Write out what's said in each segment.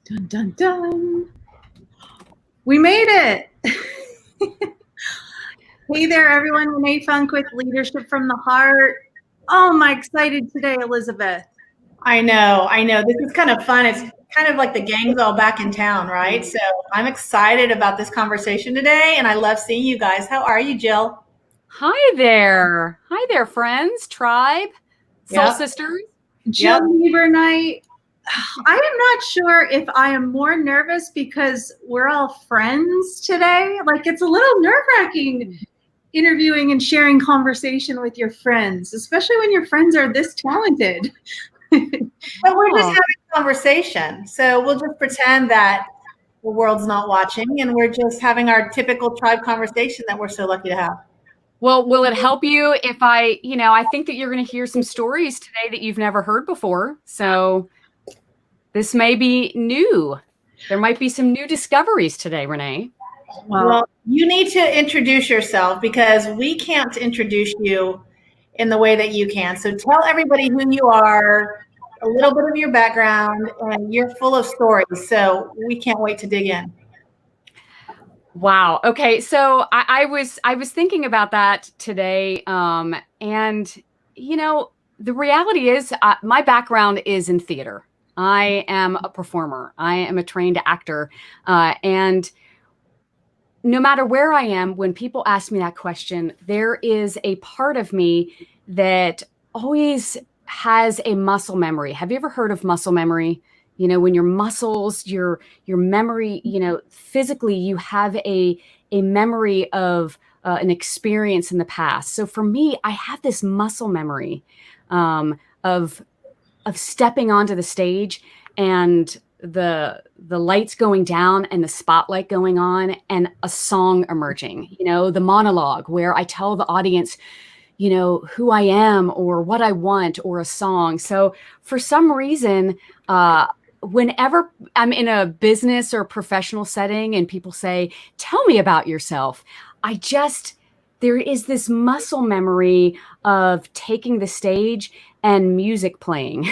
Dun, dun, dun. We made it. Hey there, everyone. Renee Funk with Leadership from the Heart. Oh, am I excited today, Elizabeth. I know. This is kind of fun. It's kind of like the gang's all back in town, right? So I'm excited about this conversation today, and I love seeing you guys. How are you, Jill? Hi there, friends, tribe, soul sisters. Jill Leberknight. I am not sure if I am more nervous because we're all friends today. Like, it's a little nerve-wracking interviewing and sharing conversation with your friends, especially when your friends are this talented. But we're just having a conversation. So we'll just pretend that the world's not watching and we're just having our typical tribe conversation that we're so lucky to have. Well, will it help you if I think that you're going to hear some stories today that you've never heard before. So this may be new. There might be some new discoveries today, Renee. Well, you need to introduce yourself because we can't introduce you in the way that you can. So tell everybody who you are, a little bit of your background, and you're full of stories. So we can't wait to dig in. Wow. Okay. So I was thinking about that today. And the reality is my background is in theater. I am a performer. I am a trained actor. And no matter where I am, when people ask me that question, there is a part of me that always has a muscle memory. Have you ever heard of muscle memory? When your muscles, your memory, physically, you have a memory of an experience in the past. So for me, I have this muscle memory of stepping onto the stage and the lights going down and the spotlight going on and a song emerging, the monologue where I tell the audience, who I am or what I want or a song. So for some reason, whenever I'm in a business or professional setting and people say, tell me about yourself, there is this muscle memory of taking the stage and music playing.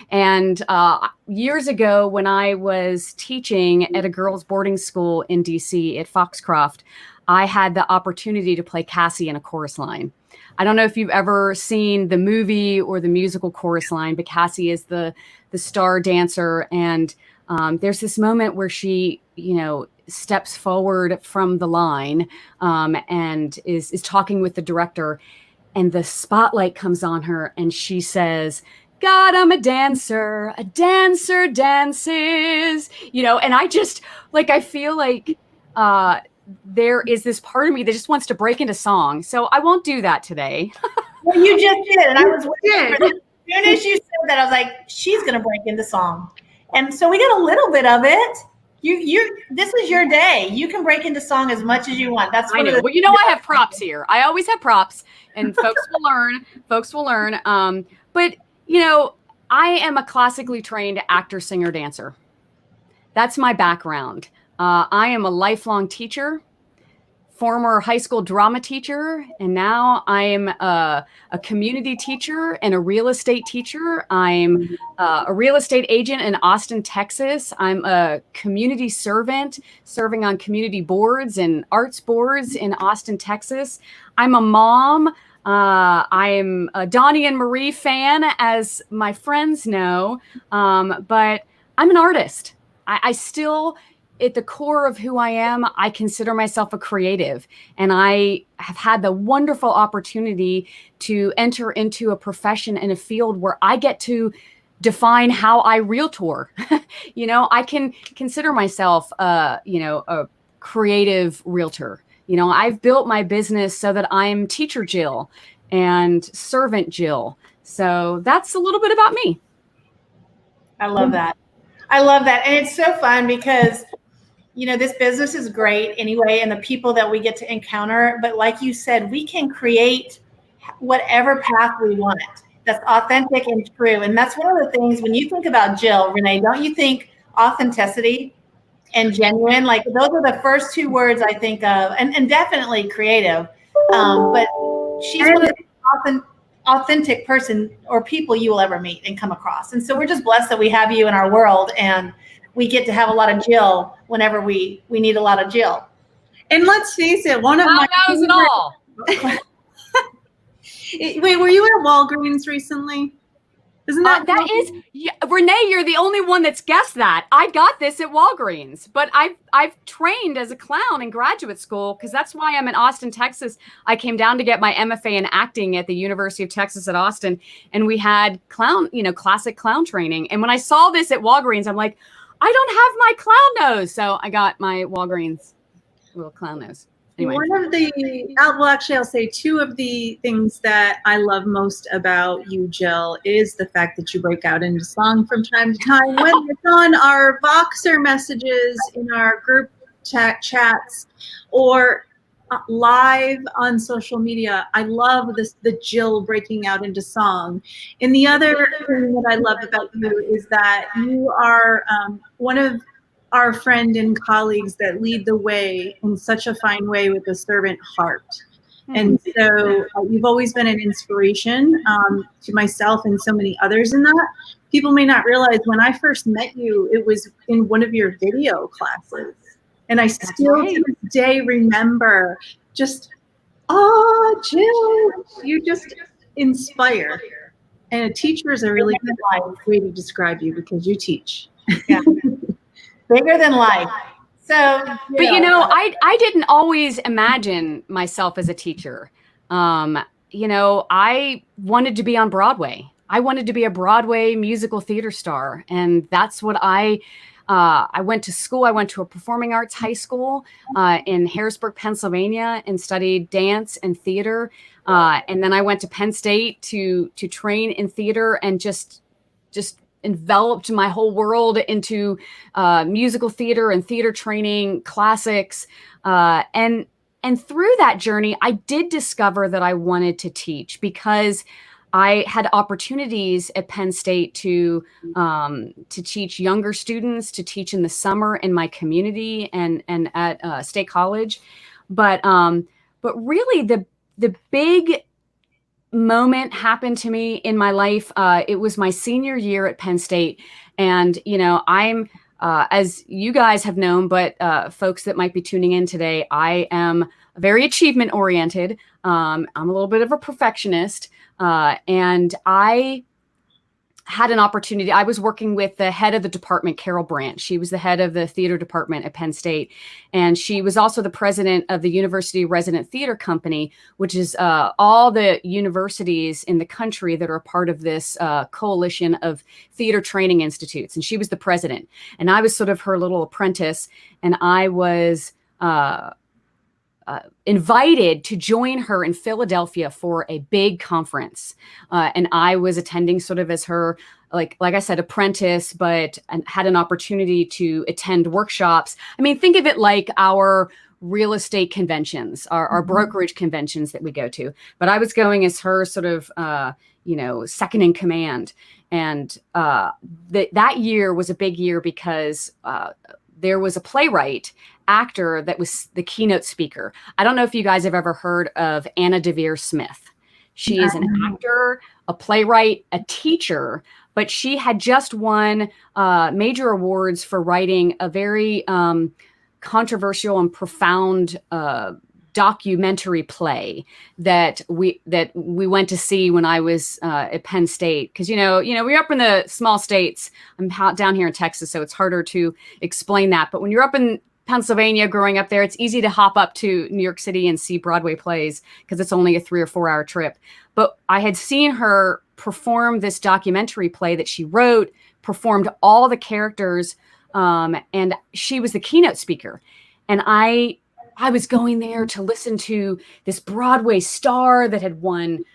And years ago, when I was teaching at a girls' boarding school in DC at Foxcroft, I had the opportunity to play Cassie in a chorus line. I don't know if you've ever seen the movie or the musical Chorus Line, but Cassie is the star dancer. And there's this moment where she, steps forward from the line and is talking with the director. And the spotlight comes on her and she says, God, I'm a dancer dances, and I just I feel like there is this part of me that just wants to break into song. So I won't do that today. Well, you just did. And I was waiting for that. As soon as you said that, I was like, she's going to break into song. And so we got a little bit of it. This is your day. You can break into song as much as you want. That's I know. Well, I have props here. I always have props, and folks will learn. But I am a classically trained actor, singer, dancer. That's my background. I am a lifelong teacher, former high school drama teacher, and now I'm a community teacher and a real estate teacher. I'm a real estate agent in Austin, Texas. I'm a community servant serving on community boards and arts boards in Austin, Texas. I'm a mom. I'm a Donnie and Marie fan, as my friends know, but I'm an artist. I still, at the core of who I am, I consider myself a creative, and I have had the wonderful opportunity to enter into a profession in a field where I get to define how I realtor. I can consider myself, a creative realtor. I've built my business so that I'm teacher Jill and servant Jill. So that's a little bit about me. I love that. And it's so fun because, this business is great anyway, and the people that we get to encounter. But like you said, we can create whatever path we want that's authentic and true. And that's one of the things when you think about Jill, Renee, don't you think authenticity and genuine? Like, those are the first two words I think of, and definitely creative. But she's one of the authentic person or people you will ever meet and come across. And so we're just blessed that we have you in our world. And we get to have a lot of Jill whenever we need a lot of Jill. And let's face it, one of my knows it all. Wait, were you at Walgreens recently? Isn't that that is, Renee, you're the only one that's guessed that. I got this at Walgreens, but I've trained as a clown in graduate school because that's why I'm in Austin, Texas. I came down to get my MFA in acting at the University of Texas at Austin, and we had classic clown training. And when I saw this at Walgreens, I'm like, I don't have my clown nose. So I got my Walgreens little clown nose. Anyway. One of the, well, actually, I'll say two of the things that I love most about you, Jill, is the fact that you break out into song from time to time, whether it's on our Voxer messages in our group chats or live on social media. I love the Jill breaking out into song. And the other thing that I love about you is that you are one of our friend and colleagues that lead the way in such a fine way with a servant heart. And so you've always been an inspiration to myself and so many others in that. People may not realize when I first met you, it was in one of your video classes. And I still to this day remember just, oh, Jill, you just inspire. And a teacher is a really good way to describe you because you teach. Yeah. Bigger than life. So, but I didn't always imagine myself as a teacher. I wanted to be on Broadway. I wanted to be a Broadway musical theater star. And that's what I went to school. I went to a performing arts high school in Harrisburg, Pennsylvania, and studied dance and theater. And then I went to Penn State to train in theater and just enveloped my whole world into musical theater and theater training, classics. And through that journey, I did discover that I wanted to teach because I had opportunities at Penn State to teach younger students, to teach in the summer in my community and at State College. But really the big moment happened to me in my life. It was my senior year at Penn State. And, I'm, as you guys have known, but folks that might be tuning in today, I am very achievement oriented. I'm a little bit of a perfectionist. And I had an opportunity. I was working with the head of the department, Carol Brandt. She was the head of the theater department at Penn State. And she was also the president of the University Resident Theater Company, which is all the universities in the country that are a part of this coalition of theater training institutes. And she was the president. And I was sort of her little apprentice. And I was invited to join her in Philadelphia for a big conference. And I was attending sort of as her, like I said, apprentice, but had an opportunity to attend workshops. I mean, think of it like our real estate conventions, our brokerage conventions that we go to. But I was going as her sort of, second in command. And that year was a big year because there was a playwright actor that was the keynote speaker. I don't know if you guys have ever heard of Anna Deavere Smith. She is an actor, a playwright, a teacher, but she had just won major awards for writing a very controversial and profound documentary play that we went to see when I was at Penn State. Because we're up in the small states. I'm down here in Texas, so it's harder to explain that. But when you're up in Pennsylvania, growing up there, it's easy to hop up to New York City and see Broadway plays because it's only a 3 or 4 hour trip. But I had seen her perform this documentary play that she wrote, performed all the characters, and she was the keynote speaker. And I was going there to listen to this Broadway star that had won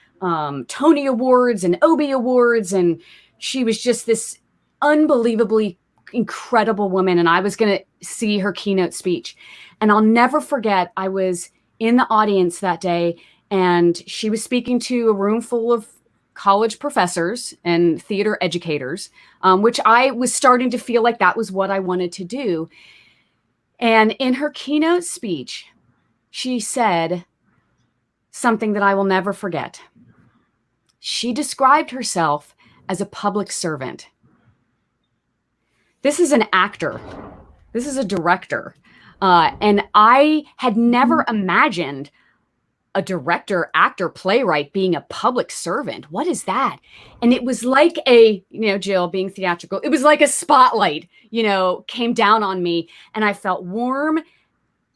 Tony Awards and Obie Awards. And she was just this unbelievably incredible woman. And I was going to see her keynote speech. And I'll never forget, I was in the audience that day and she was speaking to a room full of college professors and theater educators, which I was starting to feel like that was what I wanted to do. And in her keynote speech, she said something that I will never forget. She described herself as a public servant. this is an actor. This is a director. And I had never imagined a director, actor, playwright being a public servant. What is that? And it was like Jill being theatrical, it was like a spotlight, came down on me, and I felt warm.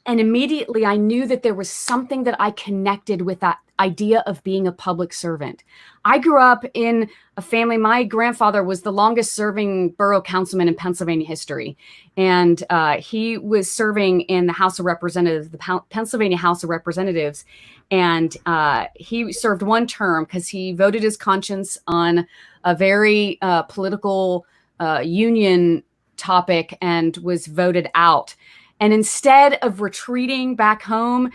And immediately I knew that there was something that I connected with, that idea of being a public servant. I grew up in a family. My grandfather was the longest serving borough councilman in Pennsylvania history. And he was serving in the House of Representatives, the Pennsylvania House of Representatives. And he served one term because he voted his conscience on a very political union topic and was voted out. And instead of retreating back home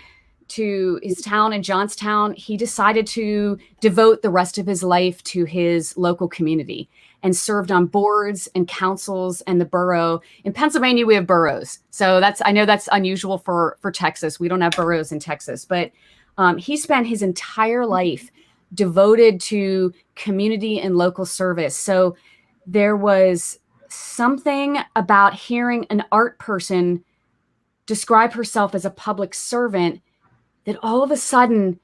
to his town in Johnstown, he decided to devote the rest of his life to his local community and served on boards and councils and the borough. In Pennsylvania, we have boroughs. So I know that's unusual for Texas. We don't have boroughs in Texas, but he spent his entire life devoted to community and local service. So there was something about hearing an art person describe herself as a public servant that all of a sudden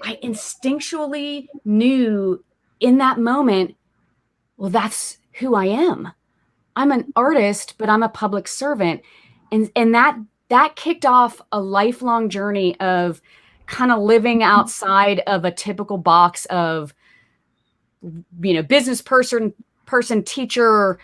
I instinctually knew in that moment, well, that's who I am. I'm an artist, but I'm a public servant. And that kicked off a lifelong journey of kind of living outside of a typical box of, business person, teacher,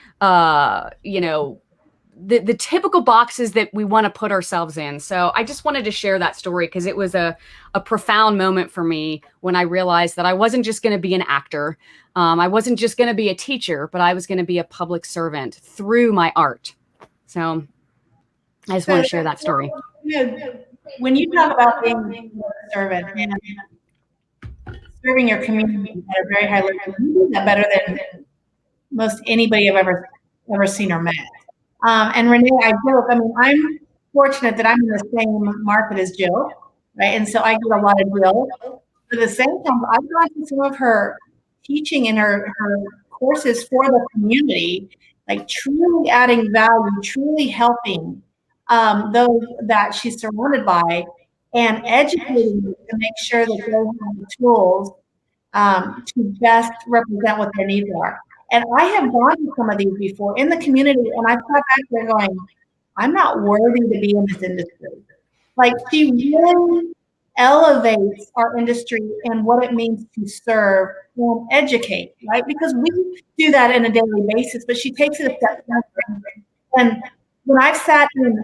the typical boxes that we want to put ourselves in. So I just wanted to share that story because it was a profound moment for me when I realized that I wasn't just going to be an actor. I wasn't just going to be a teacher, but I was going to be a public servant through my art. So I just want to share that story. When you talk about being a servant and serving your community at a very high level, you do that better than most anybody I've ever seen or met. And Renee, I joke, I'm fortunate that I'm in the same market as Jill, right? And so I get a lot of Jill. But at the same time, I've gotten some of her teaching in her courses for the community, like truly adding value, truly helping those that she's surrounded by, and educating them to make sure that they have the tools to best represent what their needs are. And I have gone to some of these before in the community, and I've sat back there going, I'm not worthy to be in this industry. Like, she really elevates our industry and what it means to serve and educate, right? Because we do that on a daily basis, but she takes it a step further. And when I've sat in,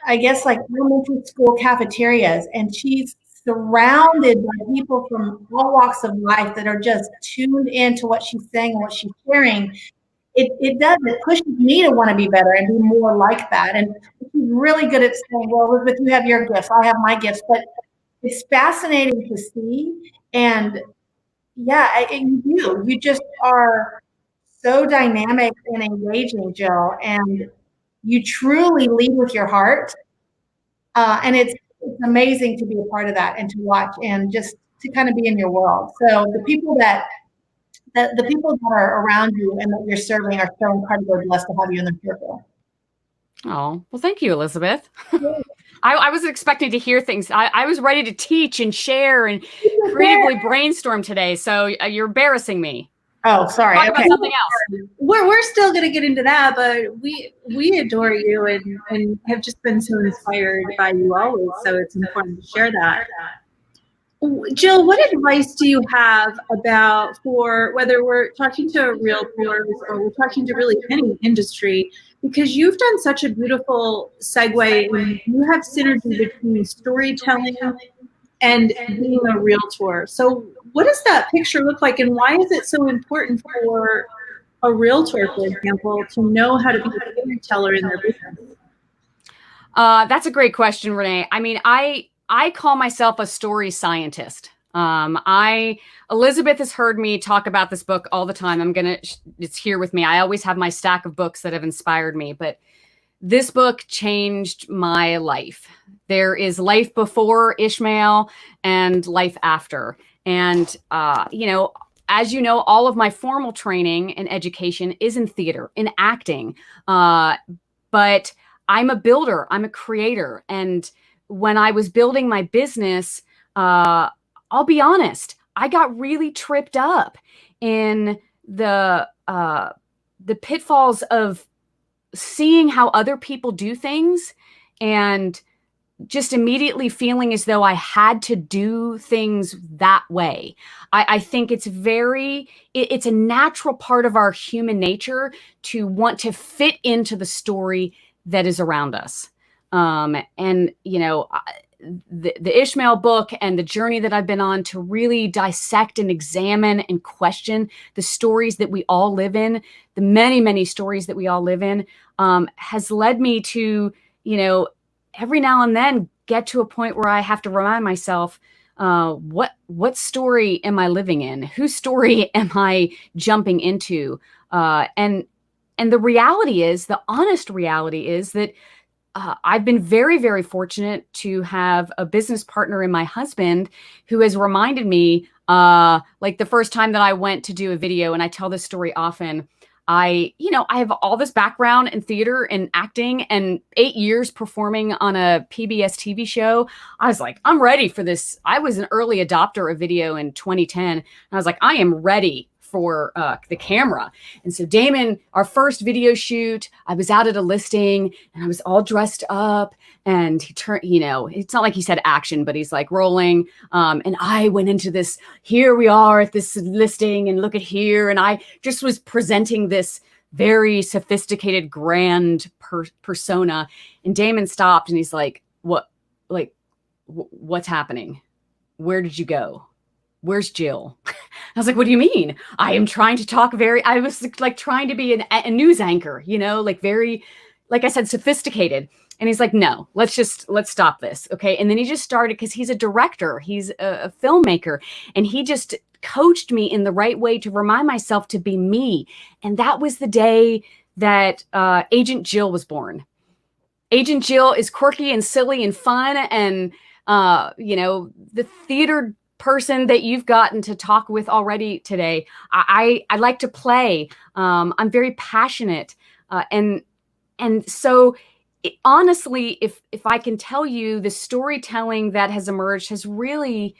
I guess, like elementary school cafeterias, and she's surrounded by people from all walks of life that are just tuned into what she's saying and what she's sharing, it pushes me to want to be better and be more like that. And she's really good at saying, well, Elizabeth, you have your gifts, I have my gifts, but it's fascinating to see. And yeah, you just are so dynamic and engaging, Jill, and you truly lead with your heart. And it's amazing to be a part of that and to watch and just to kind of be in your world. So the people that are around you and that you're serving are so incredibly blessed to have you in the circle. Oh, well, thank you, Elizabeth. I was expecting to hear things. I was ready to teach and share and creatively brainstorm today. So you're embarrassing me. Oh, sorry. Talk about something else. We're still going to get into that, but we adore you and have just been so inspired by you always. So it's important to share that. Jill, what advice do you have for whether we're talking to realtors or we're talking to really any industry? Because you've done such a beautiful segue, and you have synergy between storytelling and being a realtor. So what does that picture look like, and why is it so important for a realtor, for example, to know how to be a storyteller in their business? That's a great question, Renee. I mean, I call myself a story scientist. Elizabeth has heard me talk about this book all the time. It's here with me. I always have my stack of books that have inspired me, but this book changed my life. There is life before Ishmael and life after. And, as you know, all of my formal training and education is in theater, in acting. But I'm a builder, I'm a creator. And when I was building my business, I'll be honest, I got really tripped up in the pitfalls of seeing how other people do things and just immediately feeling as though I had to do things that way. I think it's it's a natural part of our human nature to want to fit into the story that is around us. And, you know, the Ishmael book and the journey that I've been on to really dissect and examine and question the stories that we all live in, the many, many stories that we all live in, has led me to, you know, every now and then get to a point where I have to remind myself, what story am I living in? Whose story am I jumping into? And the reality is, the honest reality is that I've been very, very fortunate to have a business partner in my husband who has reminded me, like the first time that I went to do a video, and I tell this story often, I have all this background in theater and acting and 8 years performing on a PBS TV show. I was like, I'm ready for this. I was an early adopter of video in 2010. And I was like, I am ready for the camera. And so Damon, our first video shoot, I was out at a listing and I was all dressed up, and he turned, you know, it's not like he said action, but he's like rolling. And I went into this, here we are at this listing and look at here. And I just was presenting this very sophisticated, grand persona. And Damon stopped and he's like, what's happening? Where did you go? Where's Jill? I was like, what do you mean? I am trying to talk I was like trying to be a news anchor, you know, like very, like I said, sophisticated. And he's like, no, let's stop this. Okay. And then he just started, because he's a director, he's a filmmaker, and he just coached me in the right way to remind myself to be me. And that was the day that Agent Jill was born. Agent Jill is quirky and silly and fun. And, you know, the theater person that you've gotten to talk with already today, I like to play. I'm very passionate. And so honestly, if I can tell you, the storytelling that has emerged has really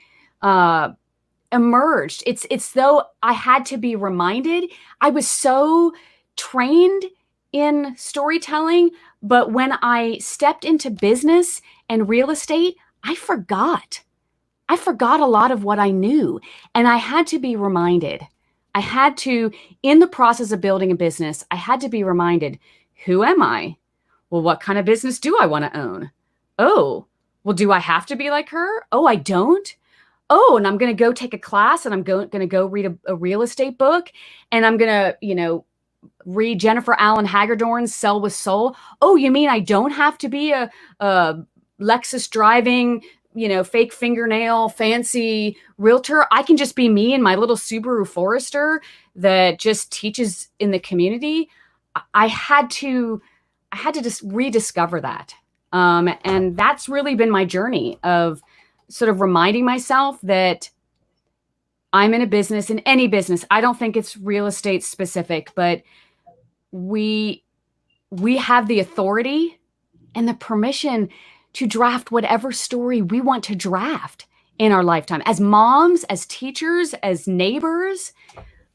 emerged. It's though I had to be reminded. I was so trained in storytelling, but when I stepped into business and real estate, I forgot a lot of what I knew, and I had to be reminded. I had to, in the process of building a business, I had to be reminded, who am I? Well, what kind of business do I want to own? Oh, well, do I have to be like her? Oh, I don't. Oh, and I'm going to go take a class, and I'm going to go read a real estate book, and I'm going to, you know, read Jennifer Allen Hagedorn's Sell with Soul. Oh, you mean I don't have to be a Lexus driving, you know, fake fingernail, fancy realtor? I can just be me in my little Subaru Forester that just teaches in the community. I had to just rediscover that. And that's really been my journey of sort of reminding myself that I'm in a business, in any business. I don't think it's real estate specific, but we have the authority and the permission to draft whatever story we want to draft in our lifetime, as moms, as teachers, as neighbors.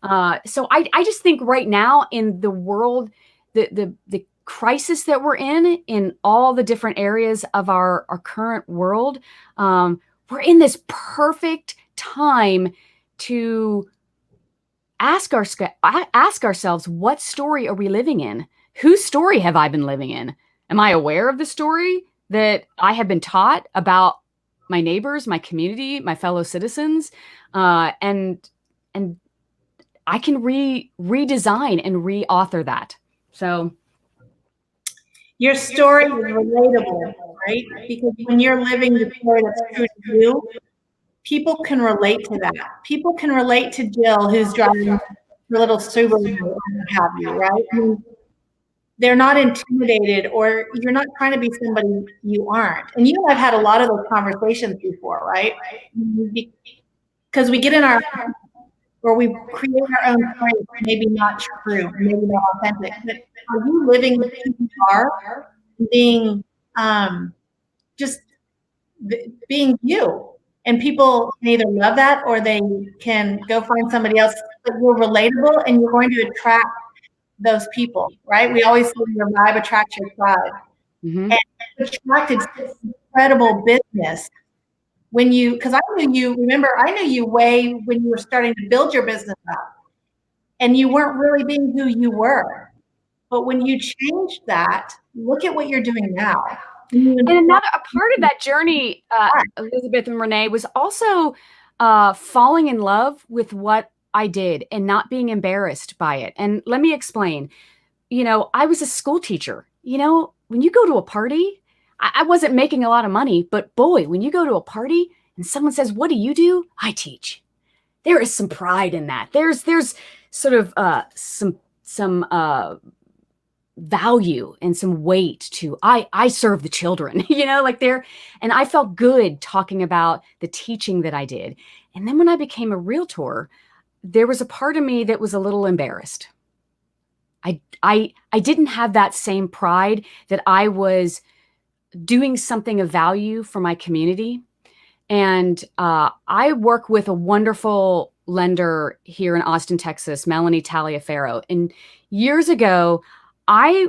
So I just think right now in the world, the crisis that we're in all the different areas of our current world, we're in this perfect time to ask ourselves, what story are we living in? Whose story have I been living in? Am I aware of the story that I have been taught about my neighbors, my community, my fellow citizens? And I can redesign and reauthor that. So your story is relatable, right? Because when you're living the story that's true to you, people can relate to that. People can relate to Jill, who's driving her little Subaru, or what have you, right? I mean, they're not intimidated, or you're not trying to be somebody you aren't. And you and I've had a lot of those conversations before, right? Because we get in our or we create our own story, maybe not true, maybe not authentic, but are you living who you are, being just being you? And people can either love that or they can go find somebody else, but you're relatable and you're going to attract those people, right? We always say your vibe attracts your tribe. Mm-hmm. And attracted incredible business when you, because I knew you way when you were starting to build your business up and you weren't really being who you were. But when you changed that, look at what you're doing now. And another a part of that journey, Elizabeth and Renee, was also falling in love with what I did and not being embarrassed by it. And let me explain. I was a school teacher. When you go to a party, I wasn't making a lot of money, but boy, when you go to a party and someone says, "What do you do?" I teach. There is some pride in that. There's sort of some value and some weight to I serve the children, and I felt good talking about the teaching that I did. And then when I became a realtor, there was a part of me that was a little embarrassed. I didn't have that same pride that I was doing something of value for my community. And I work with a wonderful lender here in Austin, Texas, Melanie Taliaferro. And years ago, I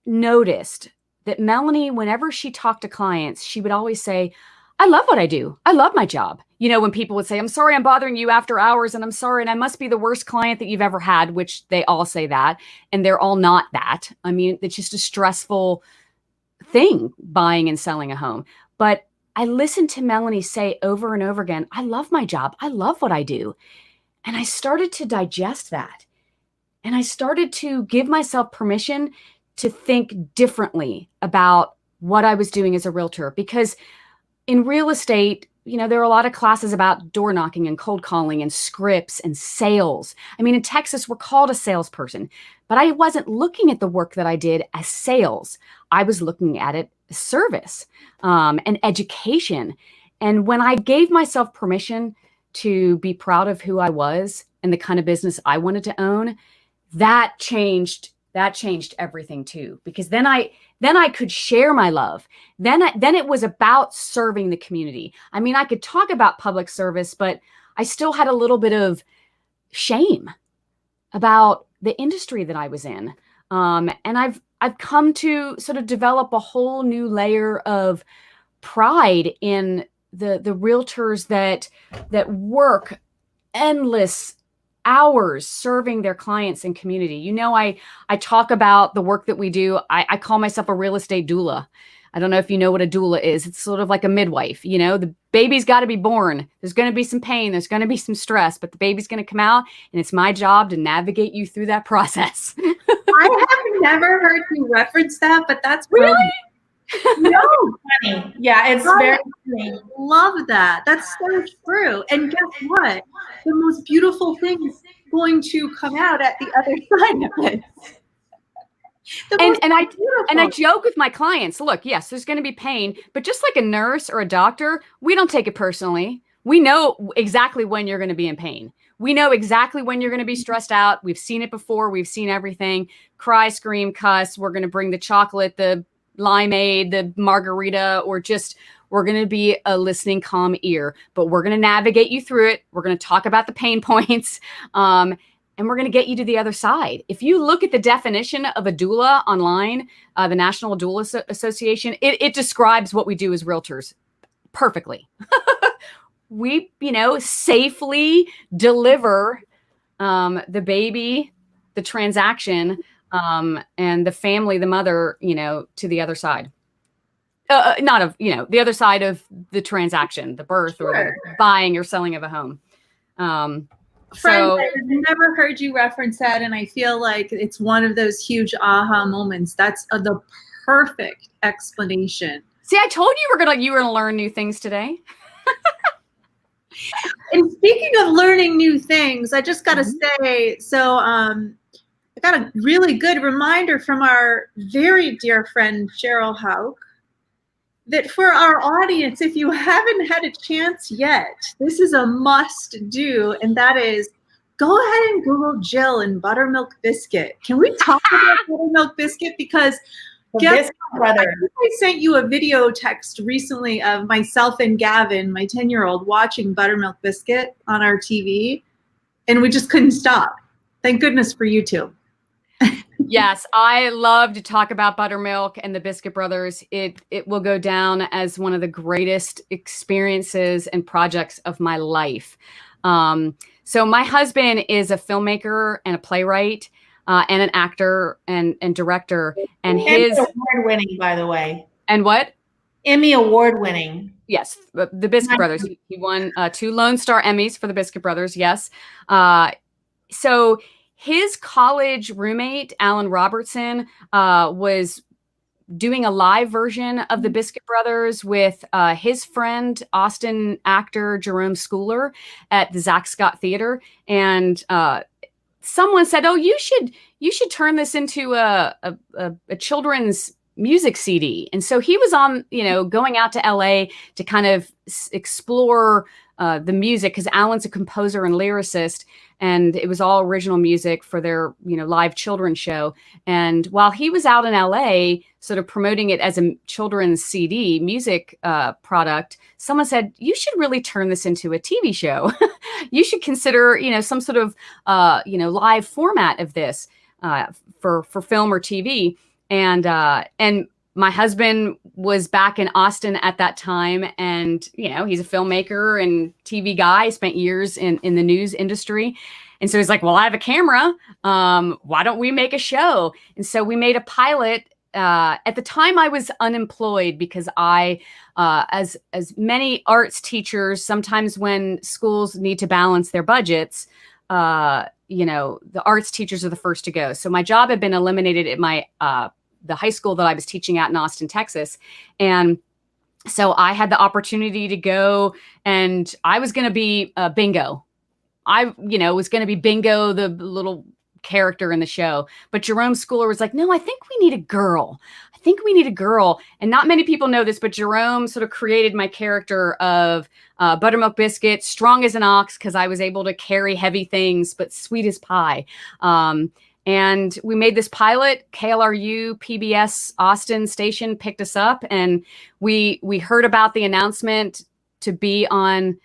noticed that Melanie, whenever she talked to clients, she would always say, "I love what I do. I love my job." When people would say, "I'm sorry I'm bothering you after hours, and I'm sorry, and I must be the worst client that you've ever had," which they all say that, and they're all not that. I mean, it's just a stressful thing, buying and selling a home. But I listened to Melanie say over and over again, "I love my job. I love what I do." And I started to digest that. And I started to give myself permission to think differently about what I was doing as a realtor. Because in real estate, there are a lot of classes about door knocking and cold calling and scripts and sales. I mean, in Texas, we're called a salesperson. But I wasn't looking at the work that I did as sales. I was looking at it as service and education. And when I gave myself permission to be proud of who I was and the kind of business I wanted to own, that changed everything too, because then I could share my love. Then it was about serving the community. I mean, I could talk about public service, but I still had a little bit of shame about the industry that I was in. And I've come to sort of develop a whole new layer of pride in the realtors that work endless hours serving their clients and community. I talk about the work that we do. I call myself a real estate doula. I don't know if you know what a doula is. It's sort of like a midwife. The baby's got to be born. There's going to be some pain. There's going to be some stress, but the baby's going to come out, and it's my job to navigate you through that process. I have never heard you reference that, but that's really. No, funny. Yeah, it's very funny. Love that. That's so true. And guess what? The most beautiful thing is going to come out at the other side of it. And I joke with my clients, look, yes, there's going to be pain, but just like a nurse or a doctor, we don't take it personally. We know exactly when you're going to be in pain. We know exactly when you're going to be stressed out. We've seen it before. We've seen everything. Cry, scream, cuss. We're going to bring the chocolate, the limeade, the margarita, or just we're going to be a listening calm ear, but we're going to navigate you through it. We're going to talk about the pain points, and we're going to get you to the other side. If you look at the definition of a doula online, the National Doula Association, it describes what we do as realtors perfectly. We, safely deliver the baby, the transaction, and the family, the mother, to the other side. The other side of the transaction, the birth or the buying or selling of a home. Friends, I've never heard you reference that, and I feel like it's one of those huge aha moments. That's the perfect explanation. See, I told you you were gonna learn new things today. And speaking of learning new things, I just got to say, so I got a really good reminder from our very dear friend, Cheryl Hauk, that for our audience, if you haven't had a chance yet, this is a must do, and that is go ahead and Google Jill and buttermilk biscuit. Can we talk about buttermilk biscuit? Because I sent you a video text recently of myself and Gavin, my 10-year-old, watching Buttermilk Biscuit on our TV, and we just couldn't stop. Thank goodness for YouTube. Yes, I love to talk about Buttermilk and the Biscuit Brothers. It will go down as one of the greatest experiences and projects of my life. So my husband is a filmmaker and a playwright. And an actor and director, and his award-winning, by the way. And what? Emmy award-winning. Yes, the Biscuit Brothers. He won 2 Lone Star Emmys for the Biscuit Brothers. Yes. So his college roommate, Alan Robertson, was doing a live version of the Biscuit Brothers with his friend, Austin actor Jerome Schooler, at the Zach Scott Theater, and someone said, "Oh, you should turn this into a children's music CD." And so he was on, going out to LA to kind of explore the music, because Alan's a composer and lyricist, and it was all original music for their, live children's show. And while he was out in LA, sort of promoting it as a children's CD music product, someone said, "You should really turn this into a TV show. You should consider, some sort of, live format of this for film or TV." And my husband was back in Austin at that time, and he's a filmmaker and TV guy. Spent years in the news industry, and so he's like, "Well, I have a camera. Why don't we make a show?" And so we made a pilot. At the time, I was unemployed because I, as many arts teachers, sometimes when schools need to balance their budgets, the arts teachers are the first to go. So my job had been eliminated at my the high school that I was teaching at in Austin, Texas. And so I had the opportunity to go, and I was going to be Bingo. I, was going to be Bingo, the little character in the show. But Jerome Schooler was like, "No, I think we need a girl. And not many people know this, but Jerome sort of created my character of Buttermilk Biscuit, strong as an ox, because I was able to carry heavy things, but sweet as pie. And we made this pilot. KLRU PBS Austin station picked us up, and we heard about the announcement to be on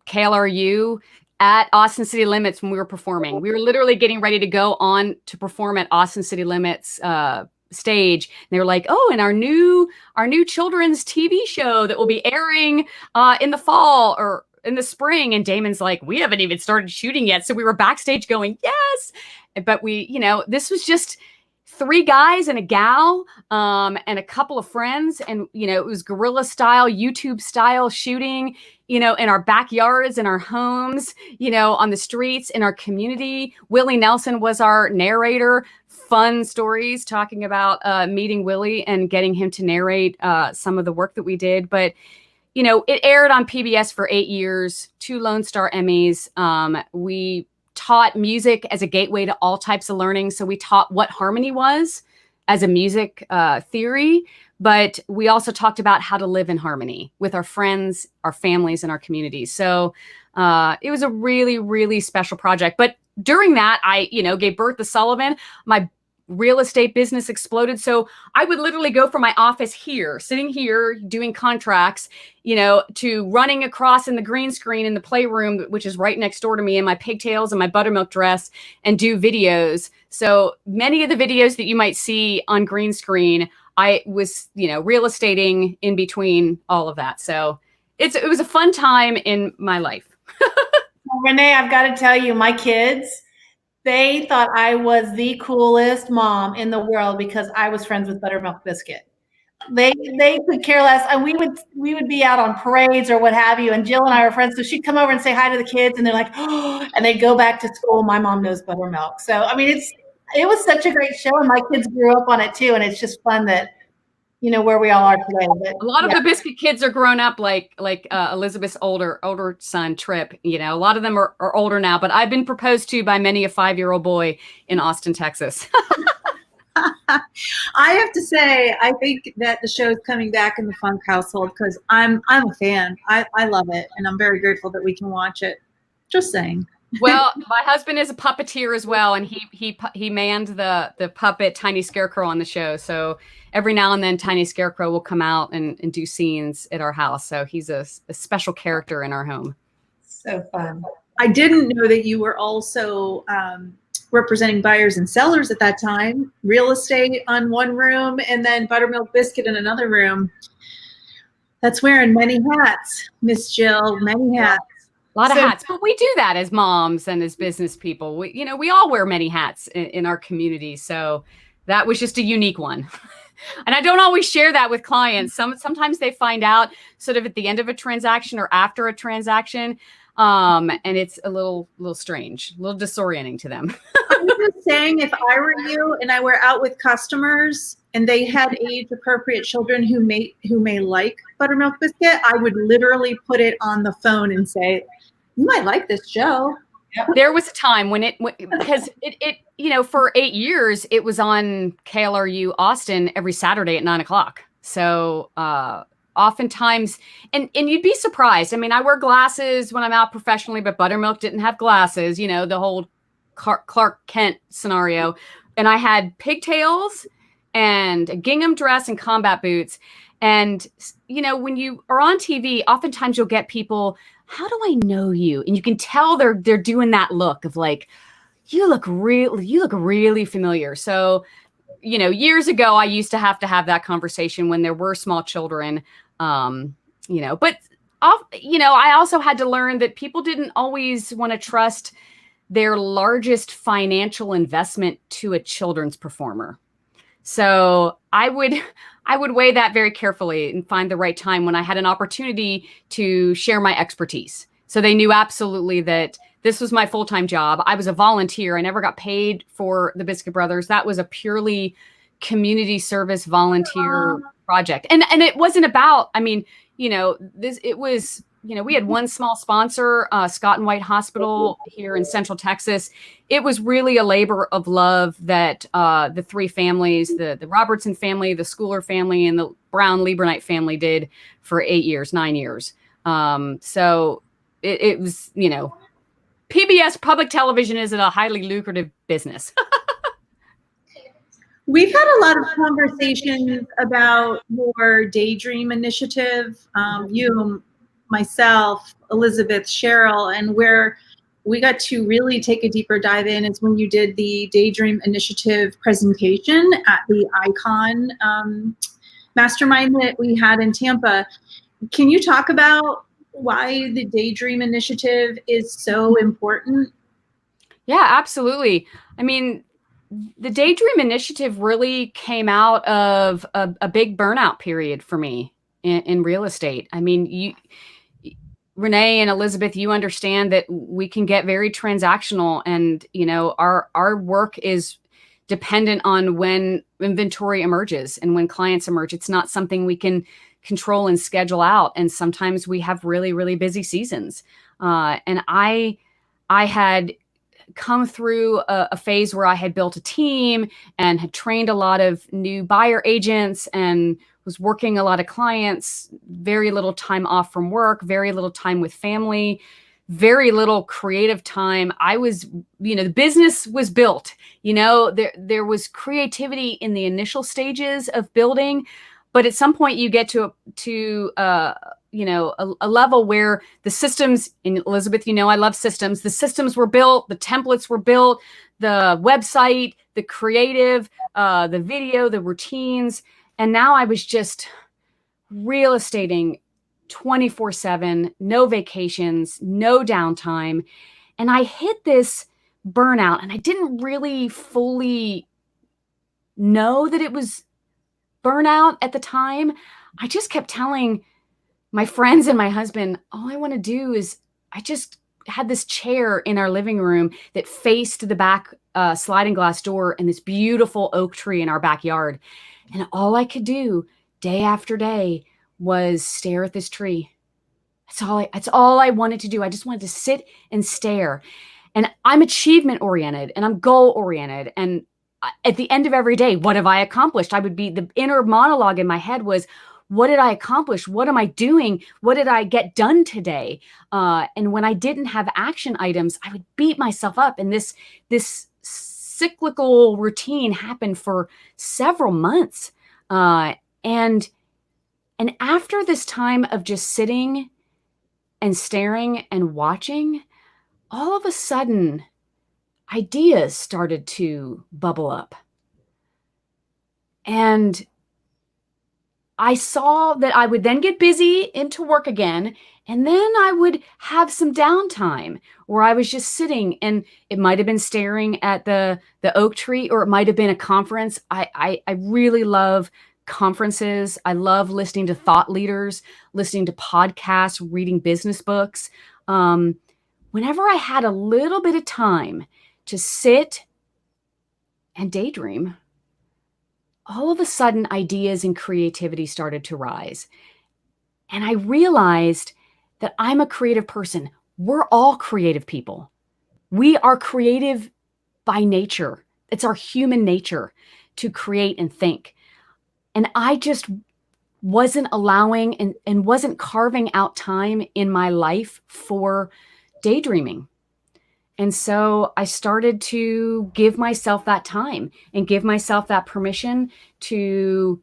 KLRU at Austin City Limits when we were performing. We were literally getting ready to go on to perform at Austin City Limits stage. And they were like, "Oh, and our new children's TV show that will be airing in the fall or in the spring." And Damon's like, "We haven't even started shooting yet." So we were backstage going, "Yes." But we, this was just 3 guys and a gal, and a couple of friends. And, it was guerrilla style, YouTube style shooting, in our backyards, in our homes, on the streets, in our community. Willie Nelson was our narrator. Fun stories talking about meeting Willie and getting him to narrate some of the work that we did. But it aired on PBS for 8 years, 2 Lone Star Emmys. We taught music as a gateway to all types of learning. So we taught what harmony was as a music theory, but we also talked about how to live in harmony with our friends, our families, and our communities. So it was a really, really special project. But during that, I, gave birth to Sullivan. My real estate business exploded. So I would literally go from my office here, sitting here, doing contracts, to running across in the green screen in the playroom, which is right next door to me, in my pigtails and my buttermilk dress, and do videos. So many of the videos that you might see on green screen, I was, real estating in between all of that. So it was a fun time in my life. Renee, I've got to tell you, my kids, they thought I was the coolest mom in the world because I was friends with Buttermilk Biscuit. They could care less, and we would be out on parades or what have you, and Jill and I were friends, so she'd come over and say hi to the kids, and they're like, "Oh," and they'd go back to school. My mom knows Buttermilk. So I mean, it was such a great show, and my kids grew up on it too, and it's just fun that where we all are today. But, a lot of the Biscuit kids are grown up, like Elizabeth's older son Trip. A lot of them are older now, but I've been proposed to by many a 5-year-old boy in Austin, Texas. I have to say, I think that the show's coming back in the Funk household because I'm a fan. I love it, and I'm very grateful that we can watch it. Just saying. Well, my husband is a puppeteer as well, and he manned the puppet Tiny Scarecrow on the show. So every now and then, Tiny Scarecrow will come out and do scenes at our house. So he's a special character in our home. So fun. I didn't know that you were also representing buyers and sellers at that time. Real estate on one room, and then Buttermilk Biscuit in another room. That's wearing many hats, Miss Jill. Many hats. A lot of hats, but we do that as moms and as business people. We all wear many hats in our community. So that was just a unique one. And I don't always share that with clients. Sometimes they find out sort of at the end of a transaction or after a transaction. And it's a little strange, a little disorienting to them. I'm just saying, if I were you and I were out with customers and they had age-appropriate children who may like Buttermilk Biscuit, I would literally put it on the phone and say, "You might like this show." There was a time when because it for 8 years it was on KLRU Austin every Saturday at 9:00. So oftentimes, and you'd be surprised. I mean, I wear glasses when I'm out professionally, but Buttermilk didn't have glasses. The whole Clark Kent scenario, and I had pigtails and a gingham dress and combat boots. And when you are on TV, oftentimes you'll get people, "How do I know you?" And you can tell they're doing that look of like, you look really familiar. So, years ago, I used to have that conversation when there were small children, but I also had to learn that people didn't always want to trust their largest financial investment to a children's performer. So I would weigh that very carefully and find the right time when I had an opportunity to share my expertise. So they knew absolutely that this was my full-time job. I was a volunteer. I never got paid for the Biscuit Brothers. That was a purely community service volunteer project. And it wasn't about, we had one small sponsor, Scott and White Hospital here in Central Texas. It was really a labor of love that the three families, the Robertson family, the Schooler family, and the Brown Leberknight family did for 9 years. So it was, PBS public television isn't a highly lucrative business. We've had a lot of conversations about your Daydream Initiative, you, myself, Elizabeth, Cheryl, and where we got to really take a deeper dive in is when you did the Daydream Initiative presentation at the Icon mastermind that we had in Tampa. Can you talk about why the Daydream Initiative is so important? Yeah, absolutely. I mean, the Daydream Initiative really came out of a big burnout period for me in real estate. I mean, Renee and Elizabeth, you understand that we can get very transactional, and our work is dependent on when inventory emerges and when clients emerge. It's not something we can control and schedule out. And sometimes we have really, really busy seasons. And I had come through a phase where I had built a team and had trained a lot of new buyer agents and was working a lot of clients, very little time off from work, very little time with family, very little creative time. I was, the business was built, there was creativity in the initial stages of building, but at some point you get to a level where the systems, and Elizabeth, I love systems. The systems were built, the templates were built, the website, the creative, the video, the routines. And now I was just real estating 24/7, no vacations, no downtime. And I hit this burnout, and I didn't really fully know that it was burnout at the time. I just kept telling my friends and my husband, all I want to do is, I just had this chair in our living room that faced the back sliding glass door and this beautiful oak tree in our backyard. And all I could do day after day was stare at this tree. That's all I wanted to do. I just wanted to sit and stare. And I'm achievement oriented and I'm goal oriented. And at the end of every day, what have I accomplished? The inner monologue in my head was, what did I accomplish? What am I doing? What did I get done today? And when I didn't have action items, I would beat myself up. And this cyclical routine happened for several months. And after this time of just sitting and staring and watching, all of a sudden, ideas started to bubble up. And I saw that I would then get busy into work again, and then I would have some downtime where I was just sitting, and it might have been staring at the oak tree, or it might have been a conference. I really love conferences. I love listening to thought leaders, listening to podcasts, reading business books. Whenever I had a little bit of time to sit and daydream, all of a sudden ideas and creativity started to rise. And I realized that I'm a creative person. We're all creative people. We are creative by nature. It's our human nature to create and think. And I just wasn't allowing and wasn't carving out time in my life for daydreaming. And so I started to give myself that time and give myself that permission to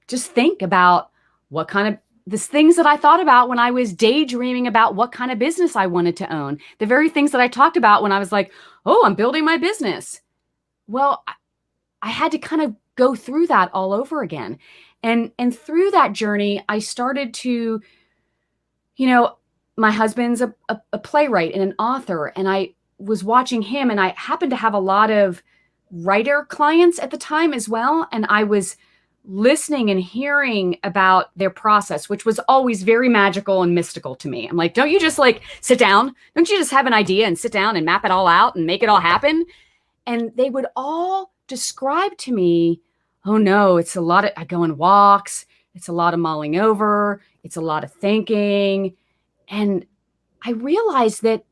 just think about what kind of the things that I thought about when I was daydreaming about what kind of business I wanted to own. The very things that I talked about when I was like, oh, I'm building my business. Well, I had to kind of go through that all over again. And through that journey, I started to, my husband's a playwright and an author, and I was watching him, and I happened to have a lot of writer clients at the time as well. And I was listening and hearing about their process, which was always very magical and mystical to me. I'm like, don't you just sit down? Don't you just have an idea and sit down and map it all out and make it all happen? And they would all describe to me, oh no, it's a lot of, I go on walks. It's a lot of mulling over. It's a lot of thinking. And I realized that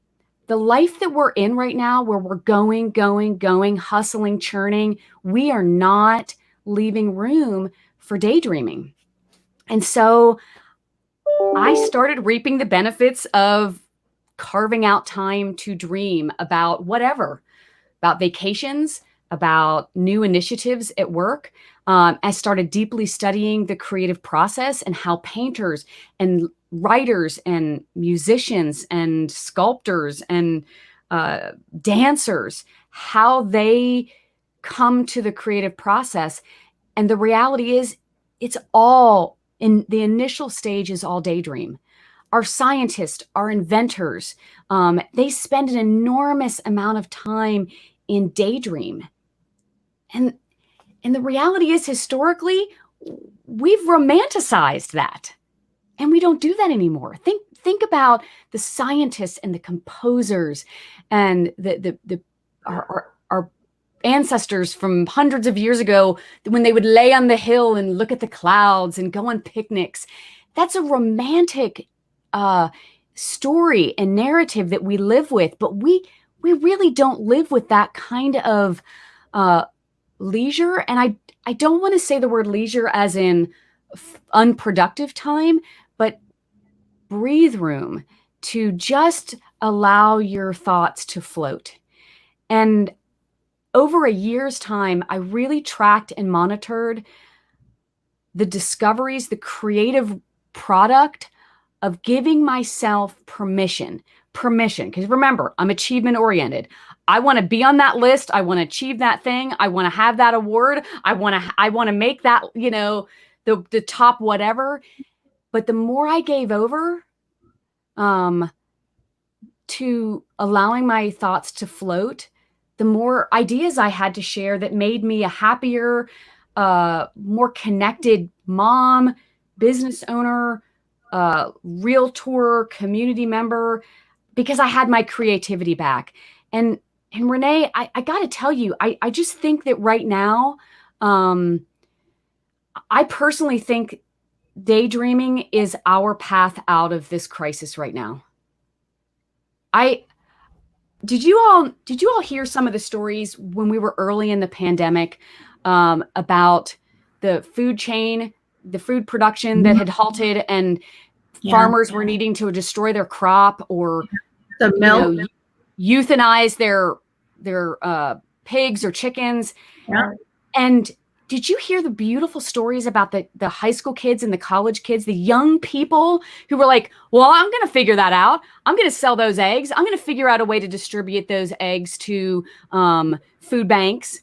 the life that we're in right now, where we're going, hustling, churning, we are not leaving room for daydreaming. And so I started reaping the benefits of carving out time to dream about whatever, about vacations, about new initiatives at work. I started deeply studying the creative process and how painters and writers and musicians and sculptors and dancers, how they come to the creative process. And the reality is, it's all in the initial stage is all daydream. Our scientists, our inventors, they spend an enormous amount of time in daydream. And the reality is, historically, we've romanticized that. And we don't do that anymore. Think about the scientists and the composers and our ancestors from hundreds of years ago, when they would lay on the hill and look at the clouds and go on picnics. That's a romantic story and narrative that we live with, but we really don't live with that kind of leisure. And I don't want to say the word leisure as in unproductive time, but breathe room to just allow your thoughts to float. And over a year's time, I really tracked and monitored the discoveries, the creative product of giving myself permission. Because remember, I'm achievement oriented. I want to be on that list. I want to achieve that thing. I want to have that award. I want to make that, the top whatever. But the more I gave over to allowing my thoughts to float, the more ideas I had to share that made me a happier, more connected mom, business owner, realtor, community member, because I had my creativity back. And Renee, I got to tell you, I just think that right now, I personally think daydreaming is our path out of this crisis right now. Did you all hear some of the stories when we were early in the pandemic about the food chain, the food production that had halted, and farmers were needing to destroy their crop or the milk, euthanize their pigs or chickens. And did you hear the beautiful stories about the high school kids and the college kids, the young people who were like, well, I'm going to figure that out. I'm going to sell those eggs. I'm going to figure out a way to distribute those eggs to food banks.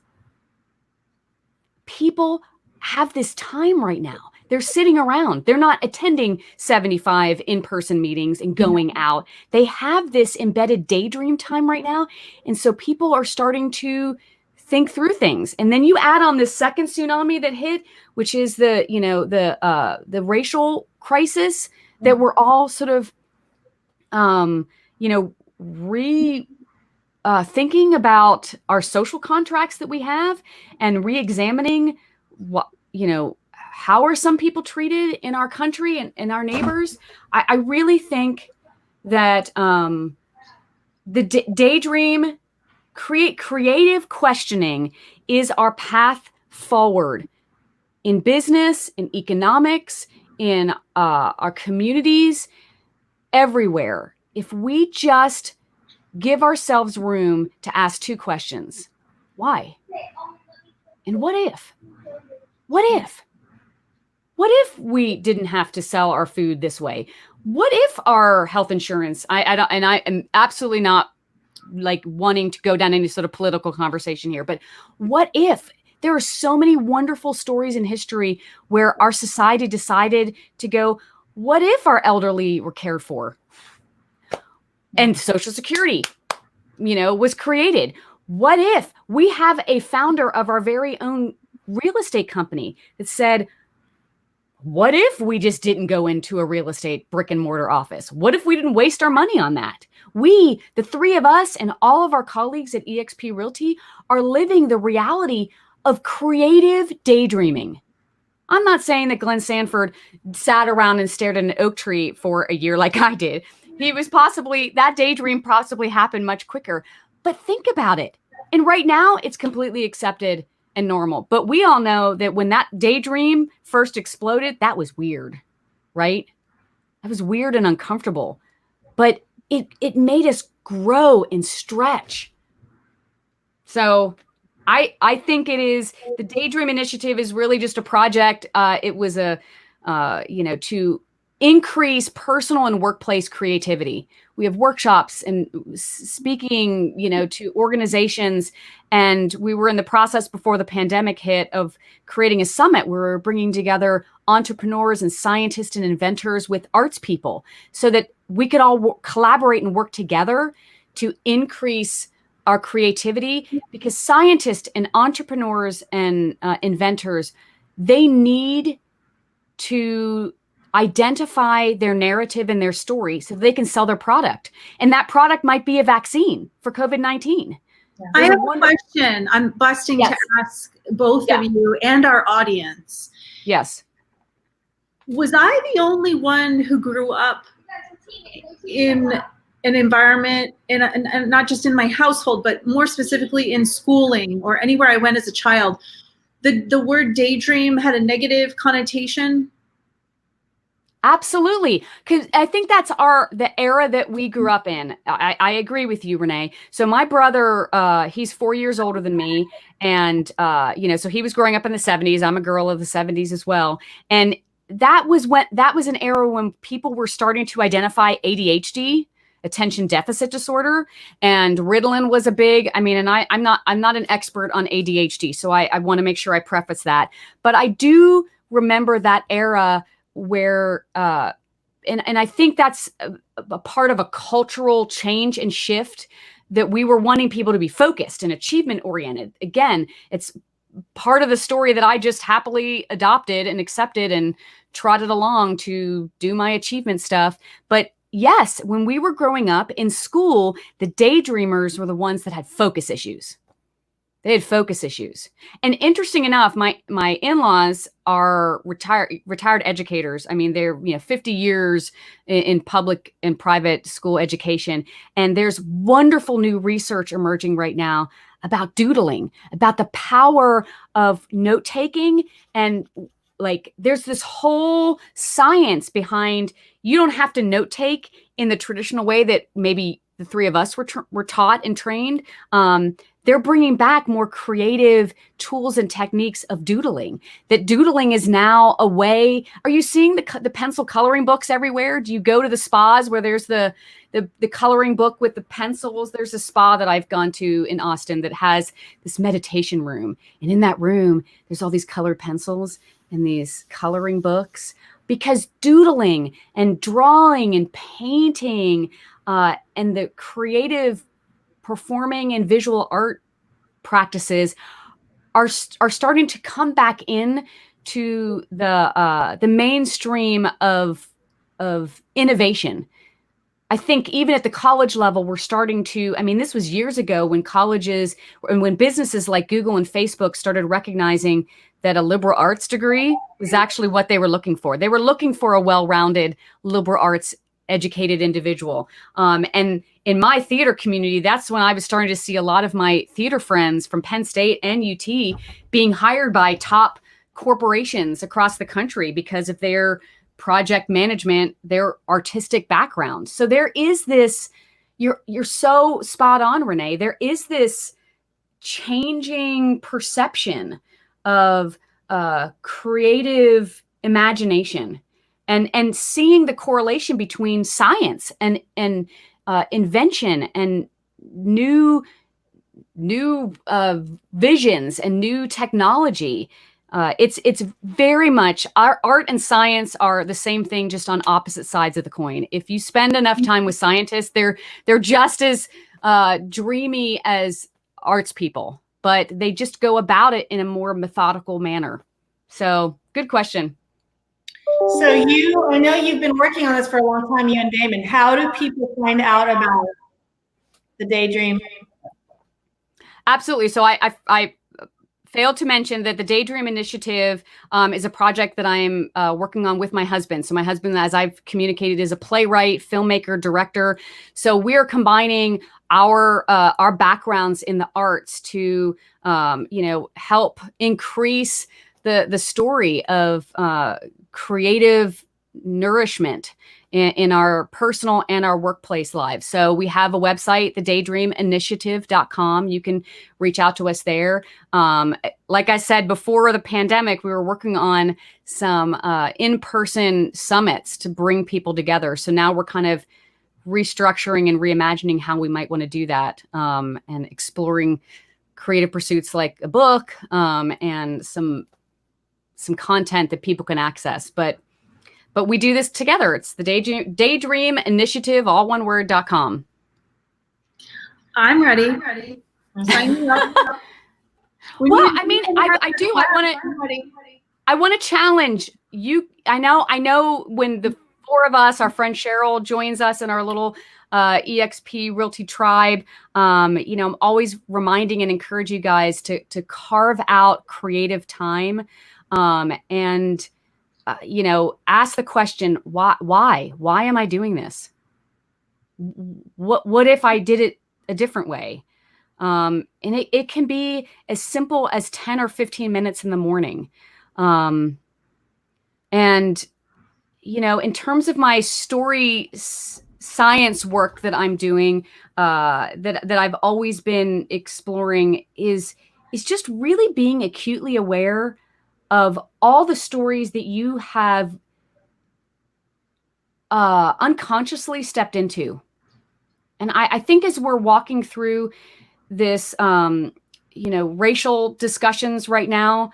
People have this time right now. They're sitting around. They're not attending 75 in-person meetings and going out. They have this embedded daydream time right now. And so people are starting to think through things. And then you add on this second tsunami that hit, which is the racial crisis that we're all sort of, thinking about our social contracts that we have and re-examining how are some people treated in our country and in our neighbors. I really think that the daydream, creative questioning is our path forward in business, in economics, in our communities, everywhere. If we just give ourselves room to ask two questions: why? And what if? What if? What if we didn't have to sell our food this way? What if our health insurance, I am absolutely not like wanting to go down any sort of political conversation here, but what if there are so many wonderful stories in history where our society decided to go, what if our elderly were cared for? And Social Security, was created. What if we have a founder of our very own real estate company that said, what if we just didn't go into a real estate brick and mortar office? What if we didn't waste our money on that? We, the three of us and all of our colleagues at eXp Realty, are living the reality of creative daydreaming. I'm not saying that Glenn Sanford sat around and stared at an oak tree for a year like I did. That daydream possibly happened much quicker. But think about it. And right now, it's completely accepted and normal. But we all know that when that daydream first exploded, that was weird, right? That was weird and uncomfortable. But it made us grow and stretch. So I think it is, the Daydream Initiative is really just a project. It was to increase personal and workplace creativity. We have workshops and speaking, to organizations. And we were in the process before the pandemic hit of creating a summit where we're bringing together entrepreneurs and scientists and inventors with arts people so that we could all collaborate and work together to increase our creativity, because scientists and entrepreneurs and inventors, they need to identify their narrative and their story so they can sell their product. And that product might be a vaccine for COVID-19. I have a question I'm busting to ask both of you and our audience. Yes. Was I the only one who grew up in an environment, and not just in my household, but more specifically in schooling or anywhere I went as a child, the word daydream had a negative connotation? Absolutely. Because I think that's the era that we grew up in. I agree with you, Renee. So my brother, he's 4 years older than me. And, so he was growing up in the 70s. I'm a girl of the 70s as well. And that was an era when people were starting to identify ADHD, attention deficit disorder, and Ritalin was a big, and I'm not an expert on ADHD. So I want to make sure I preface that. But I do remember that era where, and I think that's a part of a cultural change and shift, that we were wanting people to be focused and achievement oriented. Again, it's part of the story that I just happily adopted and accepted and trotted along to do my achievement stuff. But yes, when we were growing up in school, the daydreamers were the ones that had focus issues. They had focus issues. And interesting enough, my in-laws are retired educators. I mean, they're 50 years in public and private school education. And there's wonderful new research emerging right now about doodling, about the power of note-taking. And like, there's this whole science behind, you don't have to note-take in the traditional way that maybe the three of us were taught and trained. They're bringing back more creative tools and techniques of doodling. That doodling is now a way. Are you seeing the pencil coloring books everywhere? Do you go to the spas where there's the coloring book with the pencils? There's a spa that I've gone to in Austin that has this meditation room. And in that room, there's all these colored pencils and these coloring books, because doodling and drawing and painting and the creative performing and visual art practices are starting to come back in to the mainstream of innovation. I think even at the college level, we're starting to, I mean, this was years ago when colleges and when businesses like Google and Facebook started recognizing that a liberal arts degree was actually what they were looking for. They were looking for a well-rounded liberal arts educated individual. And in my theater community, that's when I was starting to see a lot of my theater friends from Penn State and UT being hired by top corporations across the country because of their project management, their artistic background. So there is this, you're so spot on, Renee. There is this changing perception of creative imagination and seeing the correlation between science and invention and new visions and new technology. It's very much, our art and science are the same thing, just on opposite sides of the coin. If you spend enough time with scientists, they're just as dreamy as arts people, but they just go about it in a more methodical manner. So good question. So I know you've been working on this for a long time, you and Damon. How do people find out about the Daydream? Absolutely. So I failed to mention that the Daydream Initiative is a project that I am working on with my husband. So my husband, as I've communicated, is a playwright, filmmaker, director. So we're combining our backgrounds in the arts to help increase the story of creative nourishment in our personal and our workplace lives. So we have a website, thedaydreaminitiative.com. You can reach out to us there. Like I said, before the pandemic, we were working on some in-person summits to bring people together. So now we're kind of restructuring and reimagining how we might want to do that, and exploring creative pursuits like a book and some content that people can access. But we do this together. It's the Daydream Initiative, all one word.com. I'm ready. Sign me up. Well, I mean, I do. I want to challenge you. I know when the four of us, our friend Cheryl joins us in our little EXP Realty tribe, I'm always reminding and encourage you guys to carve out creative time, and ask the question, why am I doing this? What if I did it a different way? And it can be as simple as 10 or 15 minutes in the morning. And in terms of my story science work that I'm doing, that I've always been exploring is just really being acutely aware of all the stories that you have unconsciously stepped into. And I think as we're walking through this, racial discussions right now,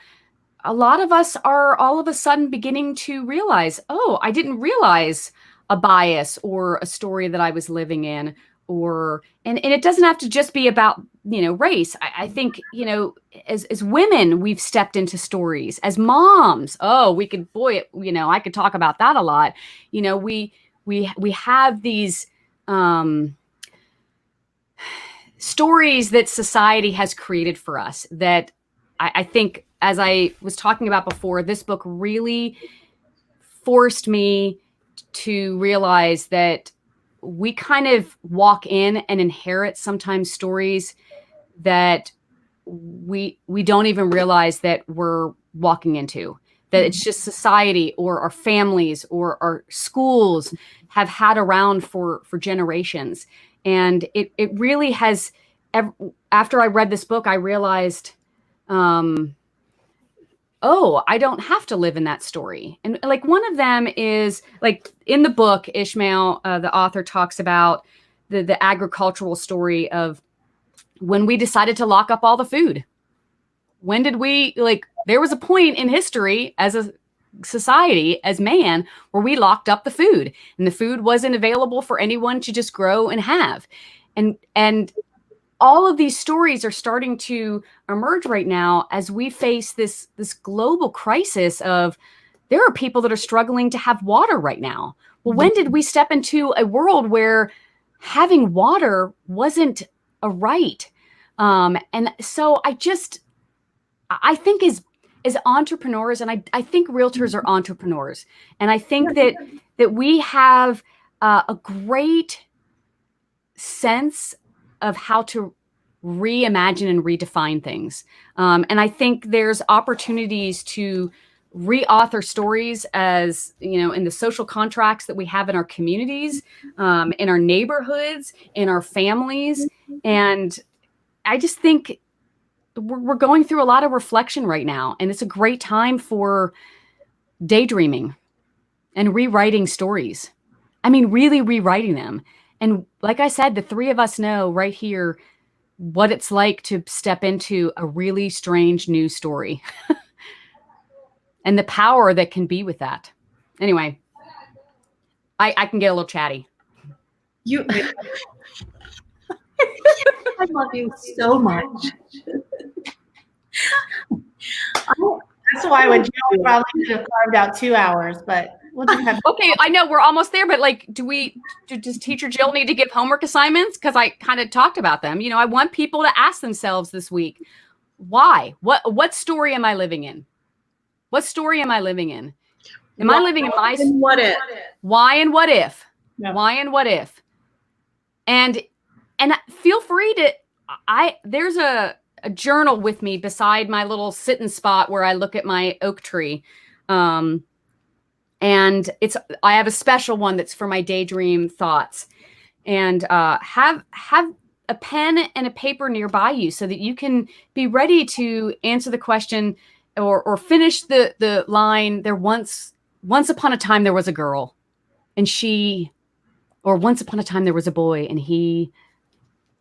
a lot of us are all of a sudden beginning to realize, oh, I didn't realize a bias or a story that I was living in, and it doesn't have to just be about, race. I think, as women, we've stepped into stories. As moms, I could talk about that a lot. We have these stories that society has created for us that I think, as I was talking about before, this book really forced me to realize that we kind of walk in and inherit sometimes stories that we don't even realize that we're walking into, that it's just society or our families or our schools have had around for generations. And it really has, after I read this book, I realized, oh, I don't have to live in that story. And like one of them is like in the book, Ishmael, the author talks about the agricultural story of when we decided to lock up all the food. When did we, like, there was a point in history as a society, as man, where we locked up the food and the food wasn't available for anyone to just grow and have. And all of these stories are starting to emerge right now as we face this global crisis of there are people that are struggling to have water right now. Well, when did we step into a world where having water wasn't a right? And so I think as entrepreneurs, and I think realtors are entrepreneurs, and I think that we have a great sense of how to reimagine and redefine things. And I think there's opportunities to reauthor stories, as you know, in the social contracts that we have in our communities, in our neighborhoods, in our families. And I just think we're going through a lot of reflection right now, and it's a great time for daydreaming and rewriting stories. I mean, really rewriting them. And like I said, the three of us know right here what it's like to step into a really strange new story and the power that can be with that. Anyway, I can get a little chatty. I love you so much. That's why when Jill probably could have carved out 2 hours, but we'll just have. Okay, I know we're almost there, but like, does Teacher Jill need to give homework assignments? Because I kind of talked about them. You know, I want people to ask themselves this week, why? What story am I living in? What story am I living in? Am I living in my what if? Why and what if? Yeah. Why and what if? And feel free to, there's a journal with me beside my little sitting spot where I look at my oak tree. And I have a special one that's for my daydream thoughts. And have a pen and a paper nearby you so that you can be ready to answer the question or finish the line. There once upon a time there was a girl, and she, or once upon a time there was a boy, and he,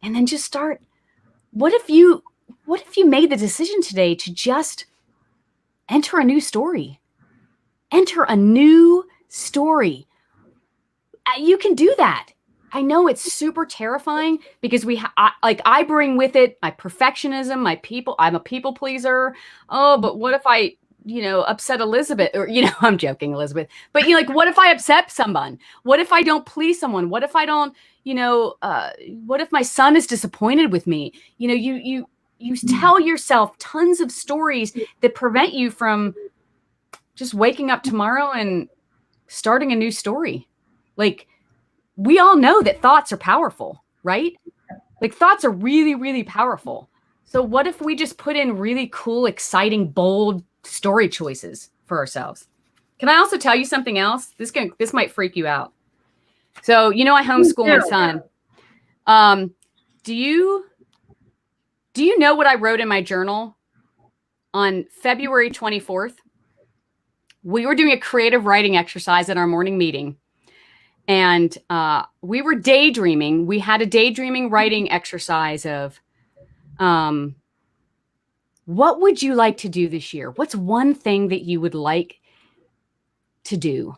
and then just start. What if you made the decision today to just enter a new story? Enter a new story. You can do that. I know it's super terrifying because I bring with it my perfectionism, I'm a people pleaser. Oh, but what if I, upset Elizabeth, or, I'm joking, Elizabeth, but like, what if I upset someone? What if I don't please someone? What if I don't, what if my son is disappointed with me? You tell yourself tons of stories that prevent you from just waking up tomorrow and starting a new story. Like, we all know that thoughts are powerful, right? Like, thoughts are really, really powerful. So what if we just put in really cool, exciting, bold story choices for ourselves? Can I also tell you something else? This might freak you out. So, I homeschool my son. Do you know what I wrote in my journal on February 24th? We were doing a creative writing exercise at our morning meeting, and we were daydreaming. We had a daydreaming writing exercise of, what would you like to do this year? What's one thing that you would like to do?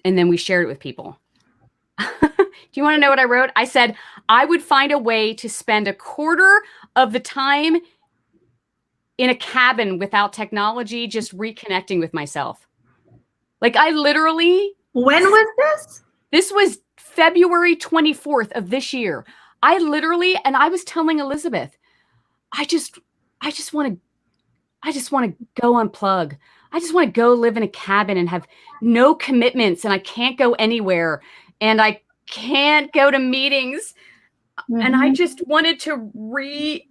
And then we shared it with people. Do you want to know what I wrote? I said, I would find a way to spend a quarter of the time in a cabin without technology, just reconnecting with myself. Like, I literally. When was this? This was February 24th of this year. I literally, and I was telling Elizabeth, I just want to go unplug. I just want to go live in a cabin and have no commitments, and I can't go anywhere, and I can't go to meetings. Mm-hmm. And I just wanted to be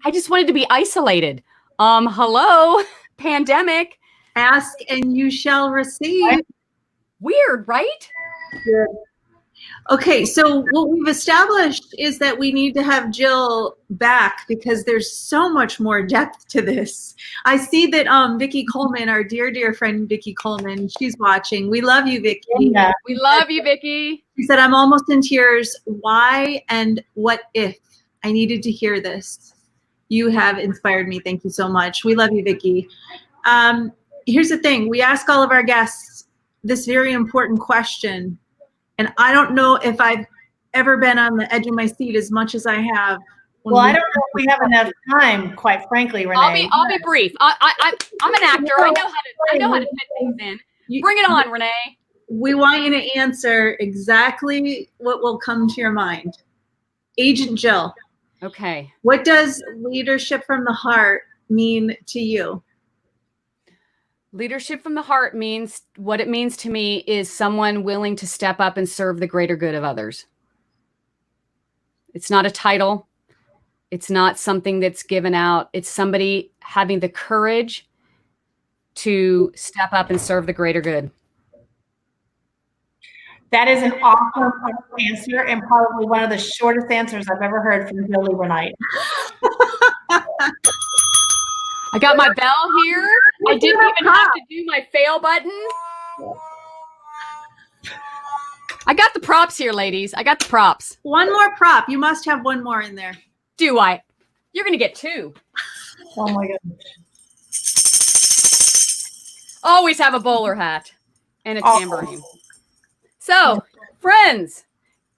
isolated. Hello, pandemic. Ask and you shall receive. Weird, right? Good. Okay, so what we've established is that we need to have Jill back because there's so much more depth to this. I see that Vicki Coleman, our dear friend Vicki Coleman, she's watching. We love you, Vicki. Yeah. We love you, Vicki. She said, I'm almost in tears. Why and what if? I needed to hear this. You have inspired me. Thank you so much. We love you, Vicki. Here's the thing. We ask all of our guests this very important question. And I don't know if I've ever been on the edge of my seat as much as I have. Well, I don't know if we have enough time, quite frankly, Renee. I'll be brief. I'm an actor. I know how to fit things in. Bring it on, Renee. We want you to answer exactly what will come to your mind. Agent Jill. Okay. What does leadership from the heart mean to you? Leadership from the heart means, what it means to me is someone willing to step up and serve the greater good of others. It's not a title. It's not something that's given out. It's somebody having the courage to step up and serve the greater good. That is an awesome answer, and probably one of the shortest answers I've ever heard from Jill Leberknight. I got my bell here. I didn't even have to do my fail button. I got the props here, ladies. I got the props. One more prop. You must have one more in there. Do I? You're going to get two. Oh my goodness. Always have a bowler hat and a tambourine. So, friends,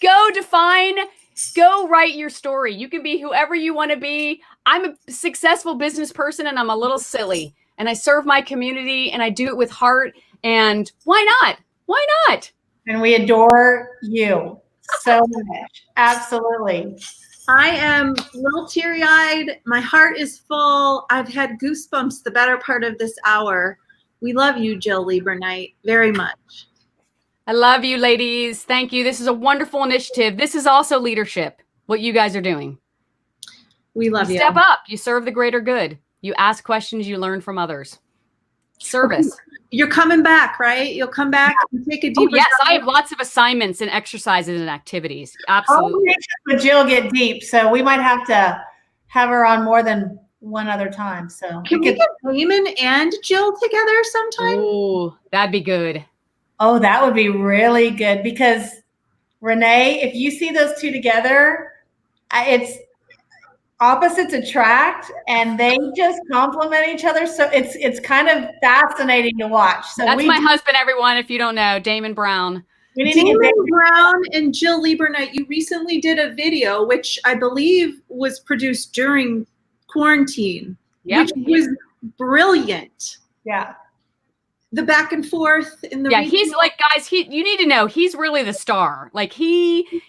go write your story. You can be whoever you want to be. I'm a successful business person and I'm a little silly and I serve my community and I do it with heart. And why not? Why not? And we adore you so much. Absolutely. I am a little teary-eyed. My heart is full. I've had goosebumps the better part of this hour. We love you, Jill Leberknight, very much. I love you, ladies. Thank you. This is a wonderful initiative. This is also leadership, what you guys are doing. We love you. Step up. You serve the greater good. You ask questions. You learn from others. Service. You're coming back, right? You'll come back and take a deeper yes, dive. I have lots of assignments and exercises and activities. Absolutely. But Jill get deep, so we might have to have her on more than one other time. So can we get Damon and Jill together sometime? Oh, that'd be good. Oh, that would be really good because Renee, if you see those two together, it's opposites attract and they just complement each other. So it's kind of fascinating to watch. So that's my husband, everyone, if you don't know, Damon Brown. Damon Brown and Jill Leberknight, you recently did a video, which I believe was produced during quarantine, which was brilliant. Yeah. The back and forth in the he's like, guys, you need to know he's really the star. Like he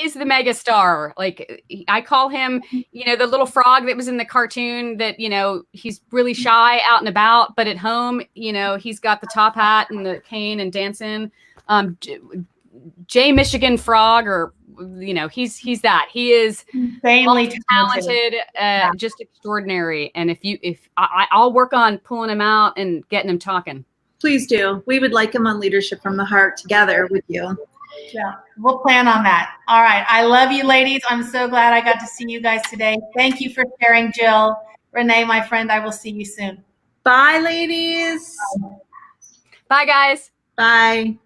is the mega star. Like I call him, the little frog that was in the cartoon that, he's really shy out and about, but at home, he's got the top hat and the cane and dancing. Jay Michigan Frog, or he's that. He is insanely talented, just extraordinary. And I'll work on pulling him out and getting him talking. Please do. We would like him on Leadership from the Heart together with you. Yeah, we'll plan on that. All right. I love you, ladies. I'm so glad I got to see you guys today. Thank you for sharing, Jill. Renee, my friend, I will see you soon. Bye, ladies. Bye, guys. Bye.